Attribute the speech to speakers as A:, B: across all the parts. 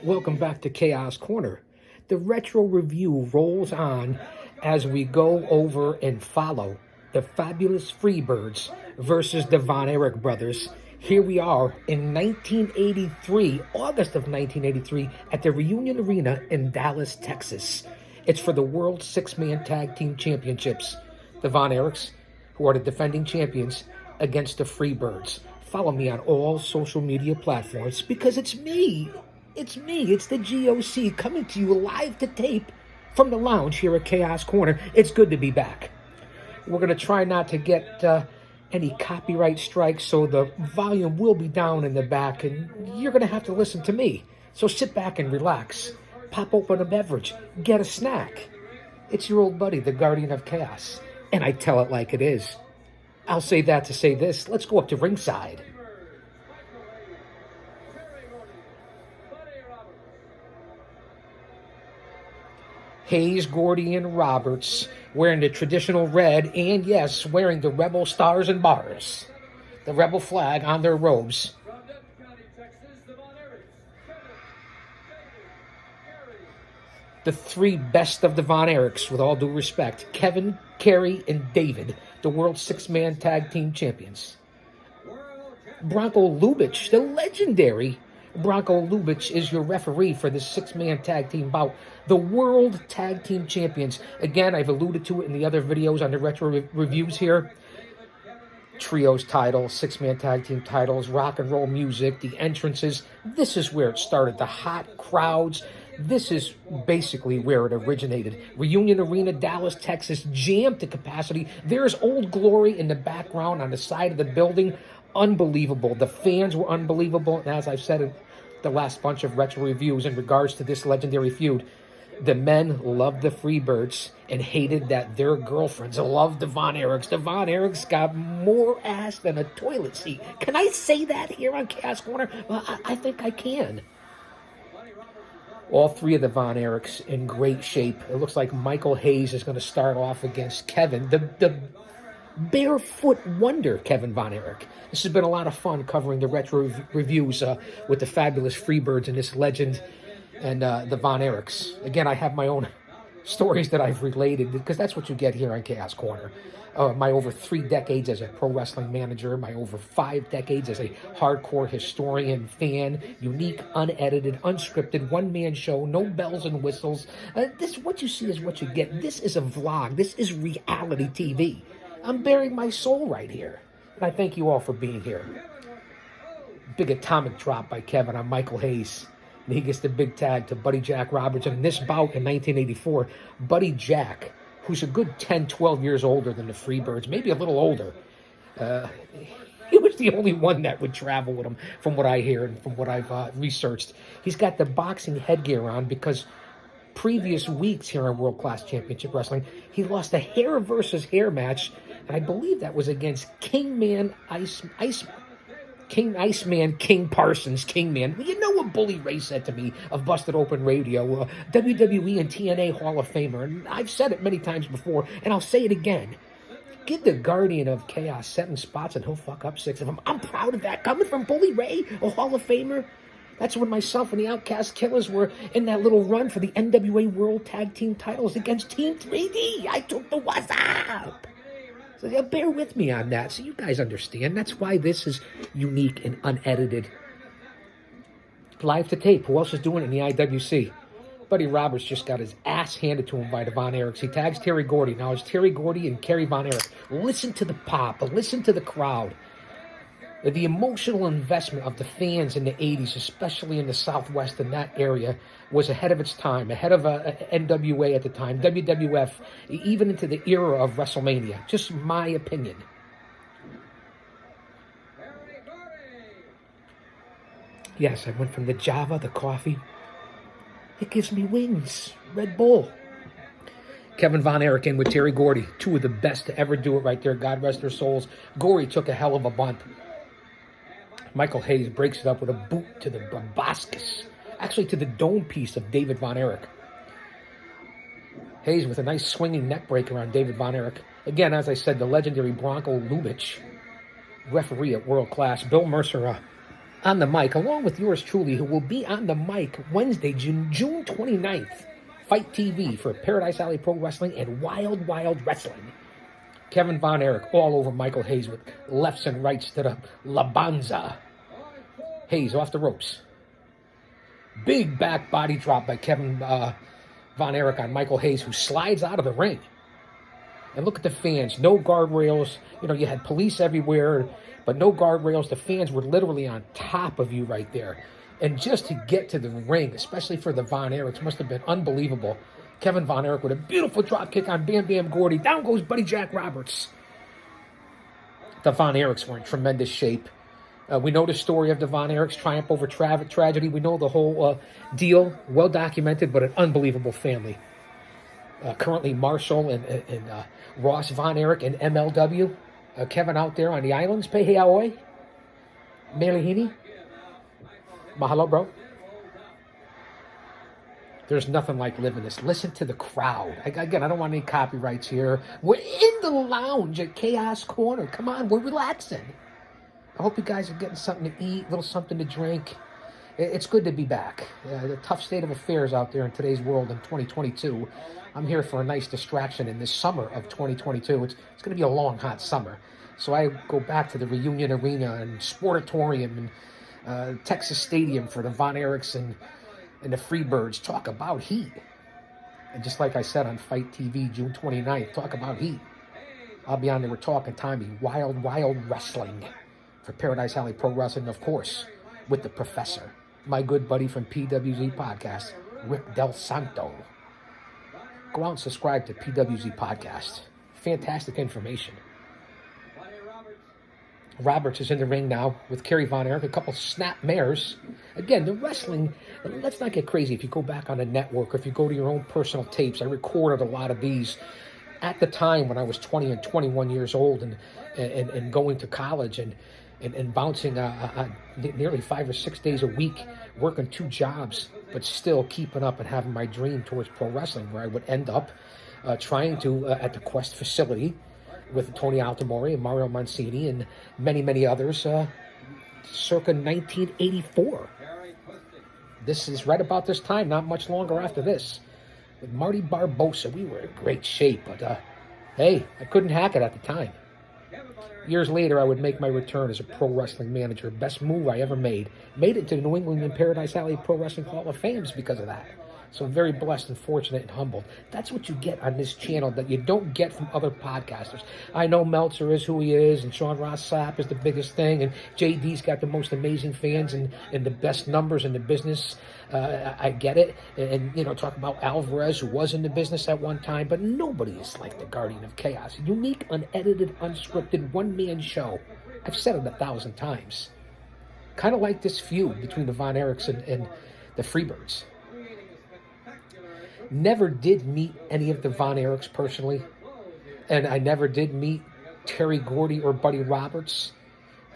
A: Welcome back to Chaos Corner. The retro review rolls on as we go over and follow the Fabulous Freebirds versus the Von Erich brothers. Here we are in 1983, August of 1983, at the Reunion Arena in Dallas, Texas. It's for the World Six-Man Tag Team Championships. The Von Erichs, who are the defending champions, against the Freebirds. Follow me on all social media platforms because it's me. It's me. It's the GOC coming to you live to tape from the lounge here at Chaos Corner. It's good to be back. We're going to try not to get any copyright strikes, so the volume will be down in the back, and you're going to have to listen to me. So sit back and relax. Pop open a beverage. Get a snack. It's your old buddy, the Guardian of Chaos. And I tell it like it is. I'll say that to say this. Let's go up to ringside. Hayes, Gordy, and Roberts wearing the traditional red and, yes, wearing the Rebel stars and bars. The Rebel flag on their robes. The three best of the Von Erichs, with all due respect. Kevin, Kerry, and David, the World Six-Man Tag Team Champions. Bronco Lubitsch, the legendary Bronco Lubitsch, is your referee for this six-man tag team bout. The World Tag Team Champions. Again, I've alluded to it in the other videos on the retro reviews here. Trios titles, six-man tag team titles, rock and roll music, the entrances. This is where it started. The hot crowds. This is basically where it originated. Reunion Arena, Dallas, Texas, jammed to capacity. There's Old Glory in the background on the side of the building. Unbelievable. The fans were unbelievable. And as I've said in the last bunch of retro reviews in regards to this legendary feud, the men loved the Freebirds and hated that their girlfriends loved the Von Erichs. The Von Erichs got more ass than a toilet seat. Can I say that here on Chaos Corner? Well, I think I can. All three of the Von Erichs in great shape. It looks like Michael Hayes is going to start off against Kevin, the barefoot wonder, Kevin Von Erich. This has been a lot of fun covering the retro reviews with the Fabulous Freebirds and this legend and the Von Erichs. Again, I have my own stories that I've related because that's what you get here on Chaos Corner. My over 3 decades as a pro wrestling manager, my over 5 decades as a hardcore historian, fan, unique, unedited, unscripted, one-man show, no bells and whistles. This, what you see is what you get. This is a vlog. This is reality TV. I'm bearing my soul right here. And I thank you all for being here. Big atomic drop by Kevin on Michael Hayes. And he gets the big tag to Buddy Jack Roberts. And in this bout in 1984, Buddy Jack, who's a good 10, 12 years older than the Freebirds, maybe a little older, he was the only one that would travel with him, from what I hear and from what I've researched. He's got the boxing headgear on because previous weeks here in World Class Championship Wrestling, he lost a hair versus hair match, and I believe that was against King Parsons, Kingman. You know what Bully Ray said to me of Busted Open Radio, WWE and TNA Hall of Famer, and I've said it many times before, and I'll say it again. Give the Guardian of Chaos 7 spots and he'll fuck up 6 of them. I'm proud of that. Coming from Bully Ray, a Hall of Famer. That's when myself and the Outcast Killers were in that little run for the NWA World Tag Team titles against Team 3D. I took the what's up. So yeah, bear with me on that so you guys understand. That's why this is unique and unedited. Live to tape. Who else is doing it in the IWC? Buddy Roberts just got his ass handed to him by the Von Erichs. He tags Terry Gordy. Now it's Terry Gordy and Kerry Von Erich. Listen to the pop. Listen to the crowd. The emotional investment of the fans in the 80s, especially in the Southwest and that area, was ahead of its time, ahead of NWA at the time, WWF, even into the era of WrestleMania. Just my opinion. Yes, I went from the Java, the coffee. It gives me wings. Red Bull. Kevin Von Erich in with Terry Gordy. 2 of the best to ever do it right there. God rest their souls. Gordy took a hell of a bump. Michael Hayes breaks it up with a boot to the proboscis. Actually, to the dome piece of David Von Erich. Hayes with a nice swinging neck breaker on David Von Erich. Again, as I said, the legendary Bronco Lubitsch, referee at World Class. Bill Mercer on the mic, along with yours truly, who will be on the mic Wednesday, June 29th. Fight TV for Paradise Alley Pro Wrestling and Wild Wild Wrestling. Kevin Von Erich all over Michael Hayes with lefts and rights to the La Banza. Hayes off the ropes. Big back body drop by Kevin Von Erich on Michael Hayes, who slides out of the ring. And look at the fans. No guardrails. You know, you had police everywhere, but no guardrails. The fans were literally on top of you right there. And just to get to the ring, especially for the Von Erichs, must have been unbelievable. Kevin Von Erich with a beautiful drop kick on Bam Bam Gordy. Down goes Buddy Jack Roberts. The Von Erichs were in tremendous shape. We know the story of the Von Erichs' triumph over tragedy. We know the whole deal. Well documented, but an unbelievable family. Currently Marshall and Ross Von Erich and MLW. Kevin out there on the islands. Pehe Aoi. Melihini. Mahalo, bro. There's nothing like living this. Listen to the crowd. Again, I don't want any copyrights here. We're in the lounge at Chaos Corner. Come on, we're relaxing. I hope you guys are getting something to eat, a little something to drink. It's good to be back. The tough state of affairs out there in today's world in 2022. I'm here for a nice distraction in this summer of 2022. It's going to be a long, hot summer. So I go back to the Reunion Arena and Sportatorium and Texas Stadium for the Von Erichs and the Freebirds. Talk about heat. And just like I said on Fight TV, June 29th, talk about heat. I'll be on there with Talk and Tommy. Wild, Wild Wrestling for Paradise Alley Pro Wrestling, of course, with the Professor, my good buddy from PWZ Podcast, Rick Del Santo. Go out and subscribe to PWZ Podcast. Fantastic information. Roberts is in the ring now with Kerry Von Erich, a couple snap mares. Again, the wrestling, let's not get crazy. If you go back on the network, or if you go to your own personal tapes, I recorded a lot of these at the time when I was 20 and 21 years old and going to college and bouncing nearly 5 or 6 days a week, working 2 jobs, but still keeping up and having my dream towards pro wrestling, where I would end up trying to, at the Quest facility, with Tony Altamori and Mario Mancini and many, many others, circa 1984. This is right about this time, not much longer after this. With Marty Barbosa, we were in great shape, but hey, I couldn't hack it at the time. Years later, I would make my return as a pro wrestling manager. Best move I ever made. Made it to the New England and Paradise Alley Pro Wrestling Hall of Fame because of that. So I'm very blessed and fortunate and humbled. That's what you get on this channel that you don't get from other podcasters. I know Meltzer is who he is, and Sean Ross Sapp is the biggest thing, and JD's got the most amazing fans and the best numbers in the business. I get it. And, you know, talk about Alvarez, who was in the business at one time, but nobody is like the Guardian of Chaos. Unique, unedited, unscripted, one-man show. I've said it 1,000 times. Kind of like this feud between the Von Erichs and the Freebirds. Never did meet any of the Von Erichs personally, and I never did meet Terry Gordy or Buddy Roberts.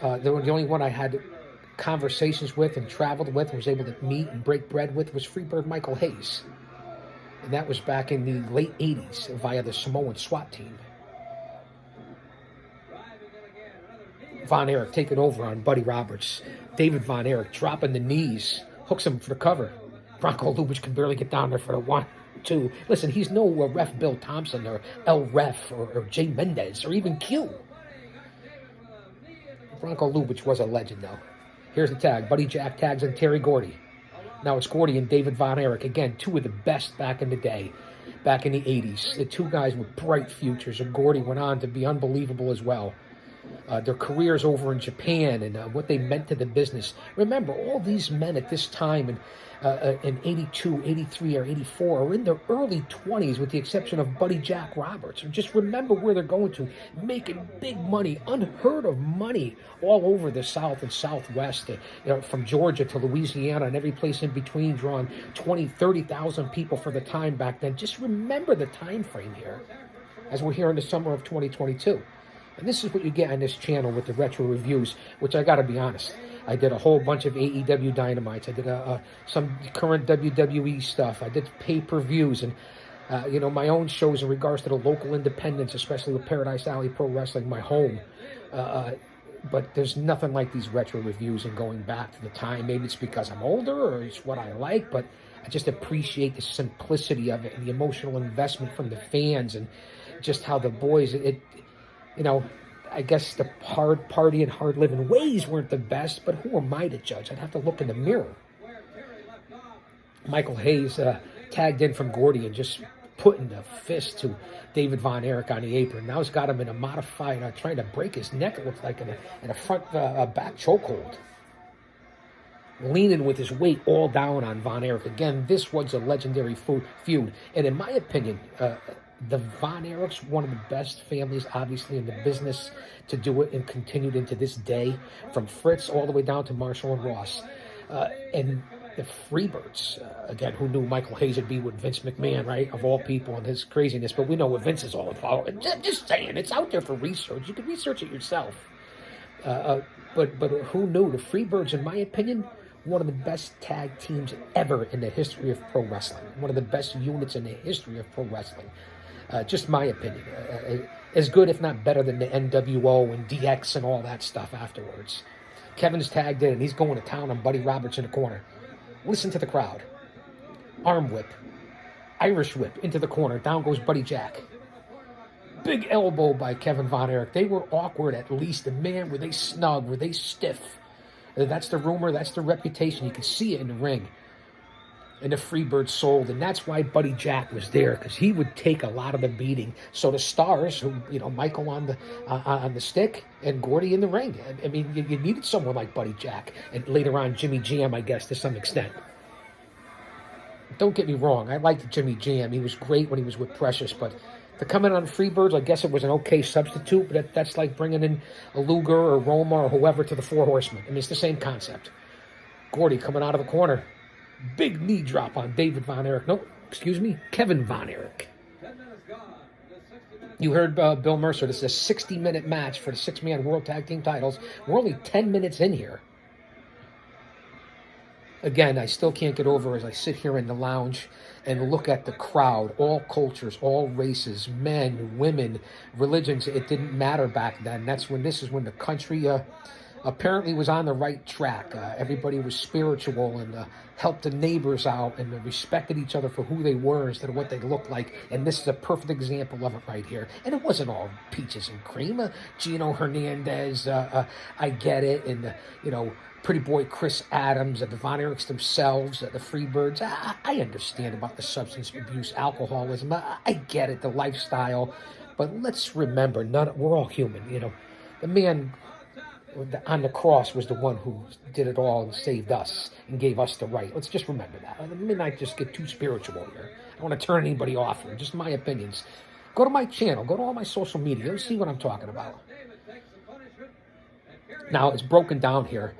A: The only one I had conversations with and traveled with and was able to meet and break bread with was Freebird Michael Hayes. And that was back in the late 80s via the Samoan SWAT team. Von Erich taking over on Buddy Roberts. David Von Erich dropping the knees, hooks him for the cover. Bronco Lubitsch can barely get down there for the 1, 2. Listen, he's no Ref Bill Thompson or El Ref or Jay Mendez or even Q. Bronco Lubitsch was a legend, though. Here's the tag. Buddy Jack tags in Terry Gordy. Now it's Gordy and David Von Erich. Again, 2 of the best back in the day, back in the 80s. The 2 guys with bright futures, and Gordy went on to be unbelievable as well. Their careers over in Japan and what they meant to the business. Remember, all these men at this time in 82, 83, or 84 are in their early 20s, with the exception of Buddy Jack Roberts. And just remember where they're going to, making big money, unheard of money all over the South and Southwest, from Georgia to Louisiana and every place in between, drawing 20, 30,000 people for the time back then. Just remember the time frame here as we're here in the summer of 2022. And this is what you get on this channel with the retro reviews, which I got to be honest. I did a whole bunch of AEW Dynamites. I did some current WWE stuff. I did pay-per-views and, my own shows in regards to the local independents, especially with Paradise Alley Pro Wrestling, my home. But there's nothing like these retro reviews and going back to the time. Maybe it's because I'm older or it's what I like, but I just appreciate the simplicity of it and the emotional investment from the fans and just how the boys, I guess the hard party and hard living ways weren't the best, but who am I to judge? I'd have to look in the mirror. Michael Hayes tagged in from Gordy and just putting the fist to David Von Erich on the apron. Now he's got him in a modified, trying to break his neck, it looks like, in a front back chokehold. Leaning with his weight all down on Von Erich. Again, this was a legendary feud. And in my opinion, the Von Erichs, one of the best families, obviously, in the business to do it and continued into this day, from Fritz all the way down to Marshall and Ross. And the Freebirds, again, who knew Michael Hayes would be with Vince McMahon, right, of all people, and his craziness. But we know what Vince is all about. Just saying, it's out there for research. You can research it yourself. But who knew? The Freebirds, in my opinion, one of the best tag teams ever in the history of pro wrestling. One of the best units in the history of pro wrestling. Just my opinion. As good, if not better, than the NWO and DX and all that stuff afterwards. Kevin's tagged in, and he's going to town on Buddy Roberts in the corner. Listen to the crowd. Arm whip. Irish whip into the corner. Down goes Buddy Jack. Big elbow by Kevin Von Erich. They were awkward at least. And man, were they snug, were they stiff. That's the rumor, that's the reputation. You can see it in the ring. And the Freebirds sold, and that's why Buddy Jack was there, because he would take a lot of the beating. So the stars, who Michael on the stick and Gordy in the ring. I mean, you needed someone like Buddy Jack, and later on Jimmy Jam, I guess, to some extent. Don't get me wrong, I liked Jimmy Jam. He was great when he was with Precious, but to come in on Freebirds, I guess it was an okay substitute, but that's like bringing in a Luger or Roma or whoever to the Four Horsemen. I mean, it's the same concept. Gordy coming out of the corner. Big knee drop on David Von Erich. No, excuse me, Kevin Von Erich. You heard Bill Mercer. This is a 60-minute match for the six-man World Tag Team titles. We're only 10 minutes in here. Again, I still can't get over as I sit here in the lounge and look at the crowd, all cultures, all races, men, women, religions. It didn't matter back then. This is when the country apparently was on the right track. Everybody was spiritual and helped the neighbors out and respected each other for who they were instead of what they looked like. And this is a perfect example of it right here. And it wasn't all peaches and cream. Gino Hernandez, I get it. And, Pretty Boy Chris Adams, the Von Erichs themselves, the Freebirds. I understand about the substance abuse, alcoholism. I get it, the lifestyle. But let's remember, we're all human, The man on the cross was the one who did it all and saved us and gave us the right. Let's just remember that. Let me not just get too spiritual here. I don't want to turn anybody off here. Just my opinions. Go to my channel. Go to all my social media. You'll see what I'm talking about. Now, it's broken down here.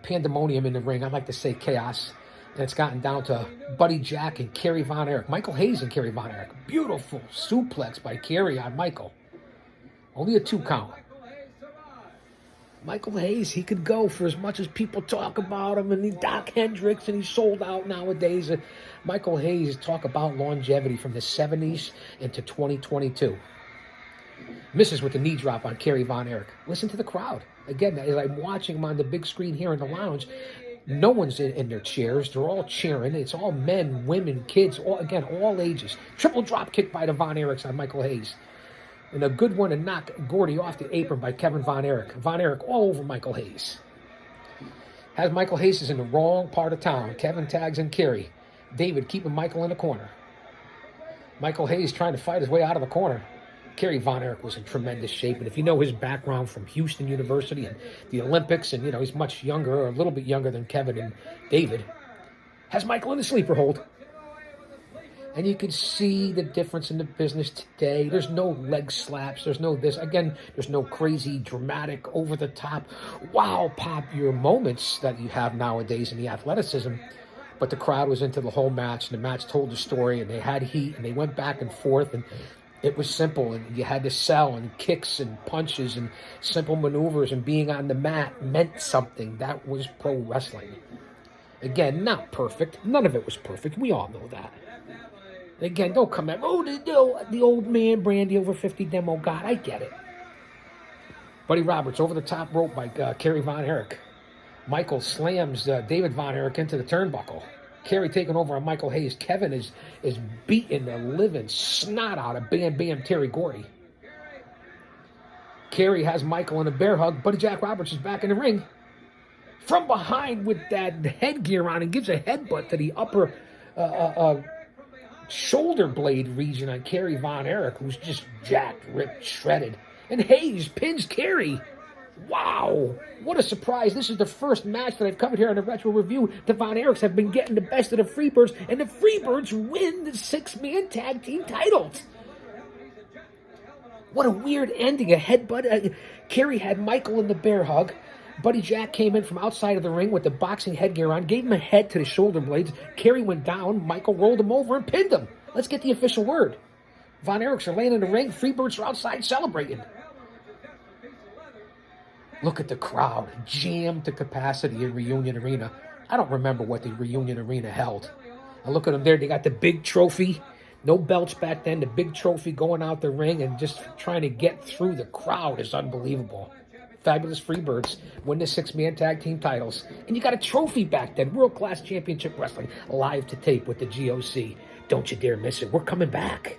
A: Pandemonium in the ring. I'd like to say chaos. And it's gotten down to Buddy Jack and Kerry Von Erich. Michael Hayes and Kerry Von Erich. Beautiful suplex by Kerry on Michael. Only a 2 count. Michael Hayes, he could go for as much as people talk about him, and Doc Hendricks, and he's sold out nowadays. Michael Hayes, talk about longevity from the 70s into 2022. Misses with the knee drop on Kerry Von Erich. Listen to the crowd. Again, as I'm watching him on the big screen here in the lounge, no one's in their chairs. They're all cheering. It's all men, women, kids, all ages. Triple drop kick by the Von Erichs on Michael Hayes. And a good one to knock Gordy off the apron by Kevin Von Erich. Von Erich all over Michael Hayes. Has Michael Hayes is in the wrong part of town. Kevin tags in Kerry. David keeping Michael in the corner. Michael Hayes trying to fight his way out of the corner. Kerry Von Erich was in tremendous shape. And if you know his background from Houston University and the Olympics, and he's much younger, or a little bit younger than Kevin and David, has Michael in the sleeper hold. And you can see the difference in the business today. There's no leg slaps. There's no this. Again, there's no crazy, dramatic, over-the-top, wow, popular moments that you have nowadays in the athleticism. But the crowd was into the whole match, and the match told the story, and they had heat, and they went back and forth, and it was simple, and you had to sell, and kicks and punches and simple maneuvers, and being on the mat meant something. That was pro wrestling. Again, not perfect. None of it was perfect. We all know that. Again, don't come at, the old man Brandy over 50 demo. God, I get it. Buddy Roberts over the top rope by Kerry Von Erich. Michael slams David Von Erich into the turnbuckle. Kerry taking over on Michael Hayes. Kevin is beating the living snot out of Bam Bam Terry Gordy. Kerry has Michael in a bear hug. Buddy Jack Roberts is back in the ring. From behind with that headgear on and gives a headbutt to the upper shoulder blade region on Kerry Von Erich, who's just jacked, ripped, shredded. And Hayes pins Kerry. Wow, what a surprise. This is the first match that I've covered here on the Retro Review. The Von Erichs have been getting the best of the Freebirds, and the Freebirds win the 6-man tag team titles. What a weird ending. A headbutt. Kerry had Michael in the bear hug. Buddy Jack came in from outside of the ring with the boxing headgear on, gave him a head to the shoulder blades. Kerry went down. Michael rolled him over and pinned him. Let's get the official word. Von Erichs are laying in the ring. Freebirds are outside celebrating. Look at the crowd, jammed to capacity in Reunion Arena. I don't remember what the Reunion Arena held. I look at them there. They got the big trophy. No belts back then. The big trophy going out the ring and just trying to get through the crowd is unbelievable. Fabulous Freebirds win the 6-man tag team titles. And you got a trophy back then. World Class Championship Wrestling live to tape with the GOC. Don't you dare miss it. We're coming back.